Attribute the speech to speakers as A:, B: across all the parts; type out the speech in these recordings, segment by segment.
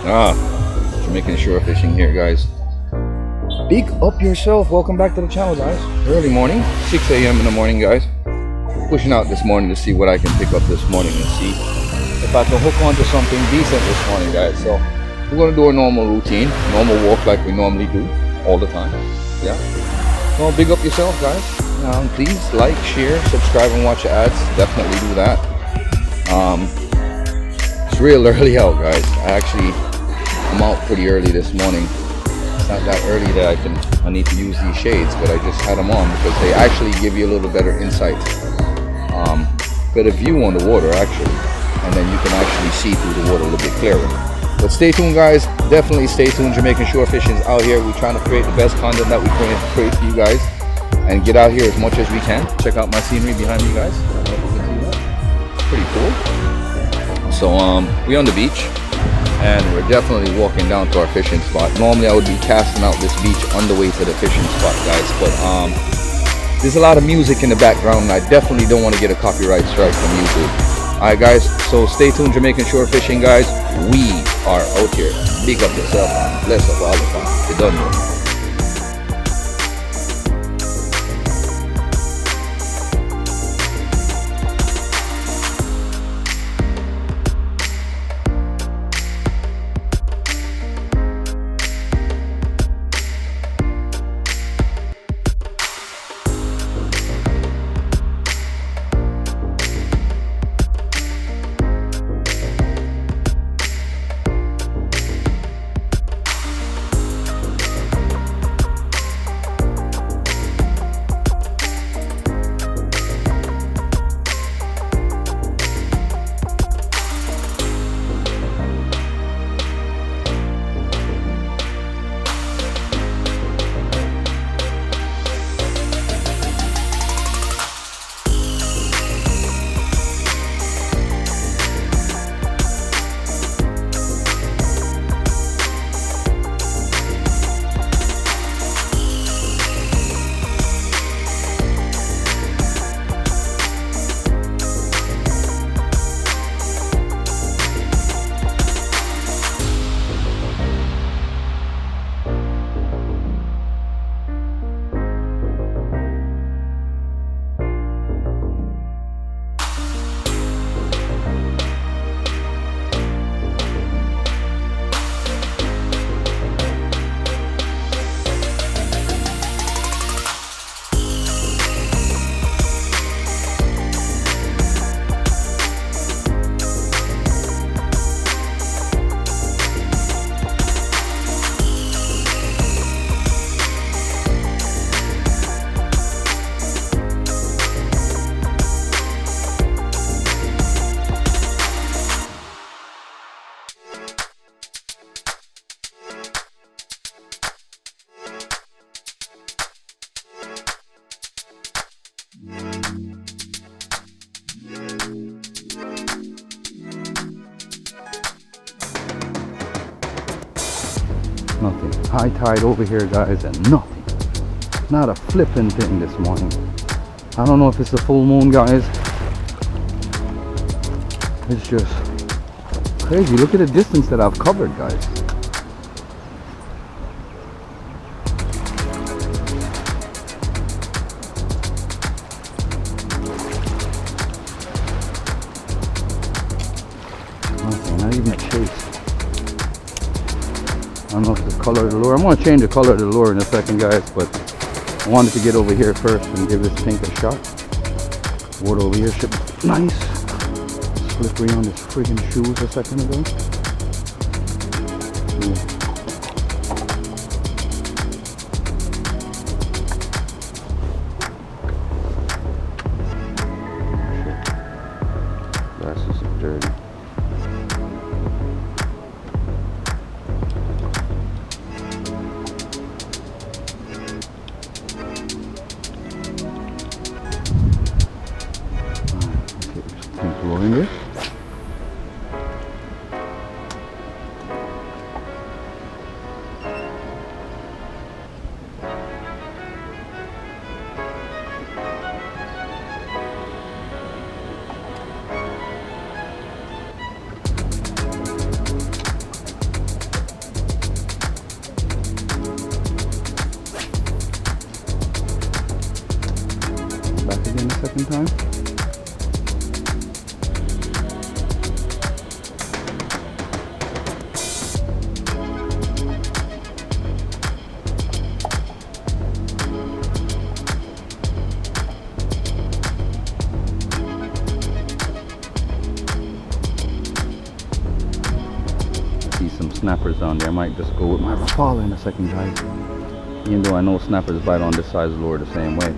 A: Jamaican shore fishing here, guys. Big up yourself. Welcome back to the channel, guys. Early morning, 6 a.m. in the morning, guys. Pushing out this morning to see what I can pick up this morning and see if I can hook onto something decent this morning, guys. So we're gonna do a normal routine, normal walk like we normally do all the time. Yeah. So big up yourself, guys. Please like, share, subscribe, and watch the ads. Definitely do that. It's real early out, guys. I'm out pretty early this morning. It's not that early that I need to use these shades, but I just had them on because they actually give you a little better insight, better view on the water actually, and then you can actually see through the water a little bit clearer. But stay tuned, guys. Definitely stay tuned. Jamaican shore fishing is out here. We're trying to create the best content that we can create for you guys and get out here as much as we can. Check out my scenery behind me, guys. I don't know if you can see that. Pretty cool. So we're on the beach and we're definitely walking down to our fishing spot. Normally I would be casting out this beach on the way to the fishing spot, guys, but there's a lot of music in the background and I definitely don't want to get a copyright strike from YouTube. Alright, guys, so stay tuned. Jamaican shore fishing, guys. We are out here. Big up yourself, man. Bless up all the time. You done know. Nothing. High tide over here, guys, and nothing. Not a flipping thing this morning. I don't know if it's a full moon, guys. It's just crazy. Look at the distance that I've covered, guys. Nothing, not even a chase. I don't know if the color of the lure. I'm going to change the color of the lure in a second, guys, but I wanted to get over here first and give this thing a shot. Water over here should be nice. Slippery on his friggin' shoes a second ago. Yeah. Glasses are dirty. sometime. See some snappers on there. I might just go with my Rapala in a second, guys. Even though I know snappers bite on this size of lure the same way.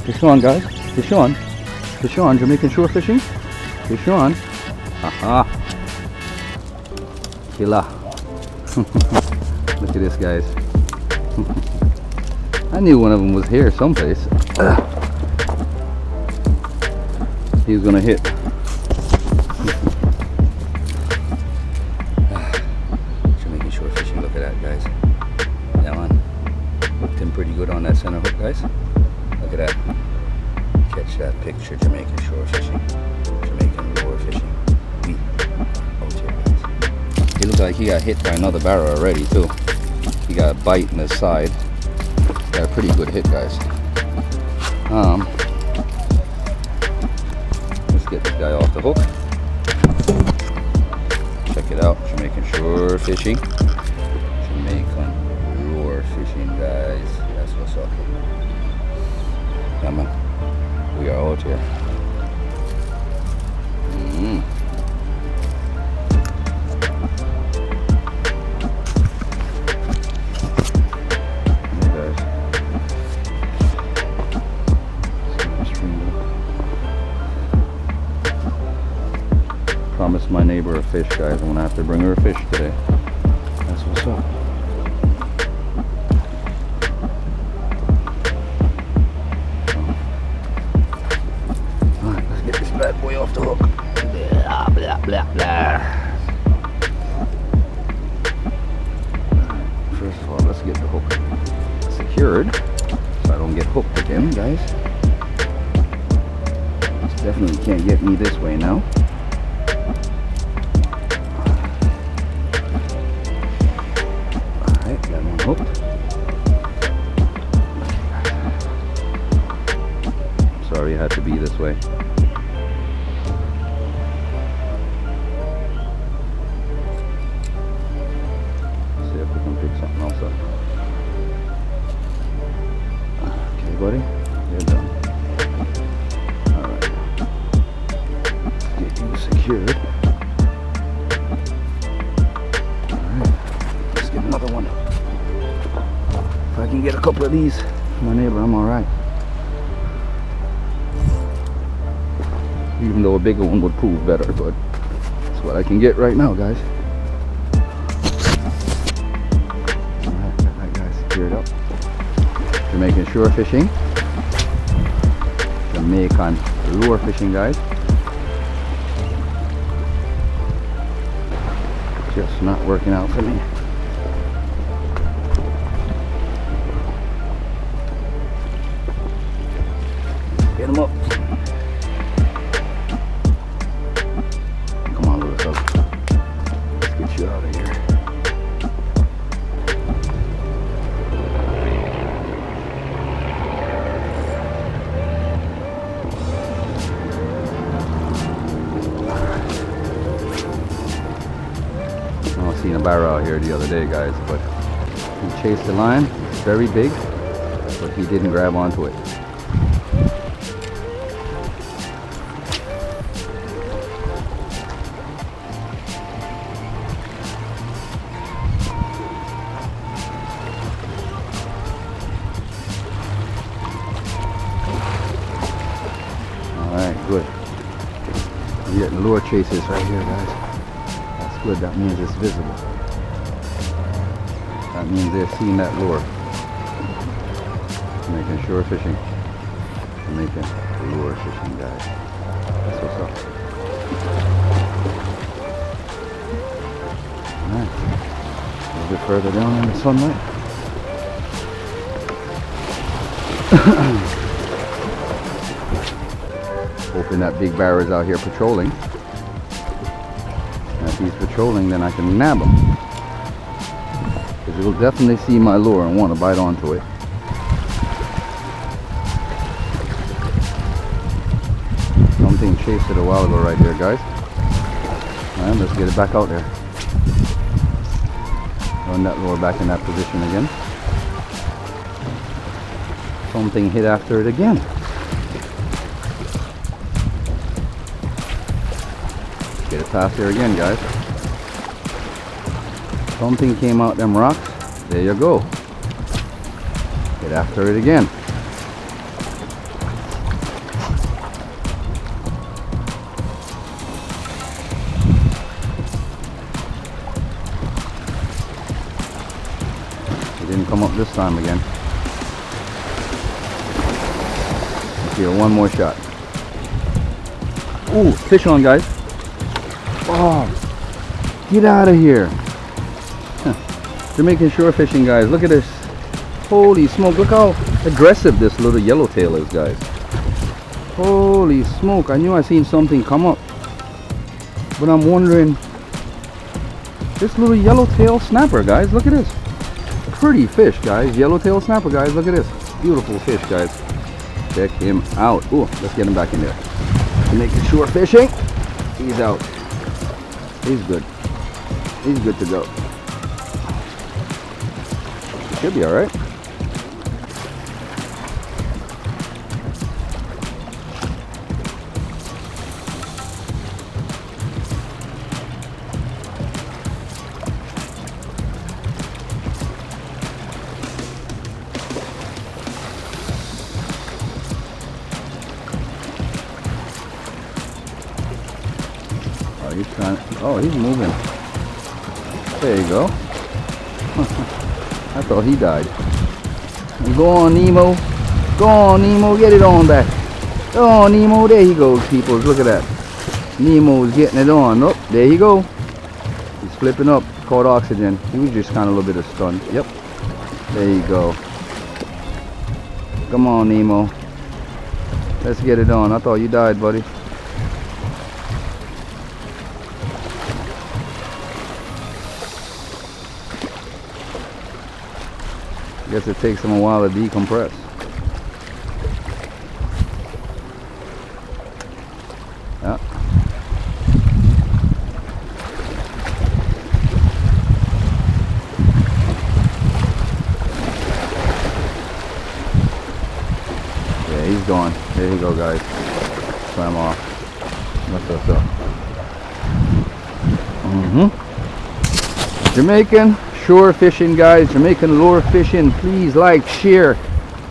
A: Fish on, guys. Fish on. Fish on. Jamaican shore fishing. Fish on. Aha. Killer. Look at this, guys. I knew one of them was here someplace. He was gonna hit. Jamaican shore fishing. Look at that, guys. Yeah, man. Hooked him pretty good on that center hook, guys. Look at that. Catch that picture. Jamaican shore fishing. Jamaican lure fishing. We out here, guys. He looks like he got hit by another barra already too. He got a bite in his side. Got a pretty good hit, guys. Let's get this guy off the hook. Check it out. Jamaican shore fishing. Jamaican lure fishing, guys. That's what's up. Yeah, man. We are out here. Hey, guys. Promised my neighbor a fish, guys. I'm gonna have to bring her a fish today. That's what's up. Bad boy off the hook. Blah, blah, blah, blah. First of all, let's get the hook secured so I don't get hooked again, guys. This definitely can't get me this way now. Alright, got one hooked. Sorry it had to be this way. Something else up. Okay, buddy, you're done. Alright. Get you secured. Alright. Let's get another one. If I can get a couple of these for my neighbor, I'm alright. Even though a bigger one would prove better, but that's what I can get right now, guys. It up. Jamaican shore fishing. Jamaican lure fishing, guys. Just not working out for me. Get him up. Come on, little fella. Let's get you out of here. I seen a barra out here the other day, guys, but he chased the line. It's very big, but he didn't grab onto it. Alright, good. We're getting lure chases right here, guys. That's good. That means it's visible. That means they're seeing that lure. Making shore fishing. Making lure fishing, guys. That's what's up. Alright. A little bit further down in the sunlight. Hoping that big barra is out here patrolling. And if he's patrolling, then I can nab him. Because he'll definitely see my lure and want to bite onto it. Something chased it a while ago right there, guys. And let's get it back out there. Run that lure back in that position again. Something hit after it again. Get it past there again, guys. Something came out them rocks. There you go. Get after it again. It didn't come up this time again. Let's give it one more shot. Ooh, fish on, guys. Oh, get out of here. Jamaican shore fishing, guys. Look at this. Holy smoke. Look how aggressive this little yellowtail is, guys. Holy smoke. I knew I seen something come up. But I'm wondering. This little yellowtail snapper, guys. Look at this. Pretty fish, guys. Yellowtail snapper, guys. Look at this. Beautiful fish, guys. Check him out. Ooh, let's get him back in there. Jamaican shore fishing. He's out. He's good. He's good to go. Should be alright. Oh, he's trying. Oh, he's moving. There you go. I thought he died. Go on, Nemo. Go on, Nemo. Get it on back. Go on, Nemo. There he goes, people. Look at that. Nemo's getting it on. Oh, there you go. He's flipping up. Caught oxygen. He was just kind of a little bit of stunned. Yep. There you go. Come on, Nemo. Let's get it on. I thought you died, buddy. Guess it takes them a while to decompress. Yeah. Yeah, he's gone. There you go, guys. Swam off. What's up? Jamaican shore fishing, guys. Jamaican lure fishing. Please like, share,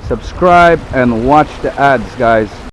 A: subscribe, and watch the ads, guys.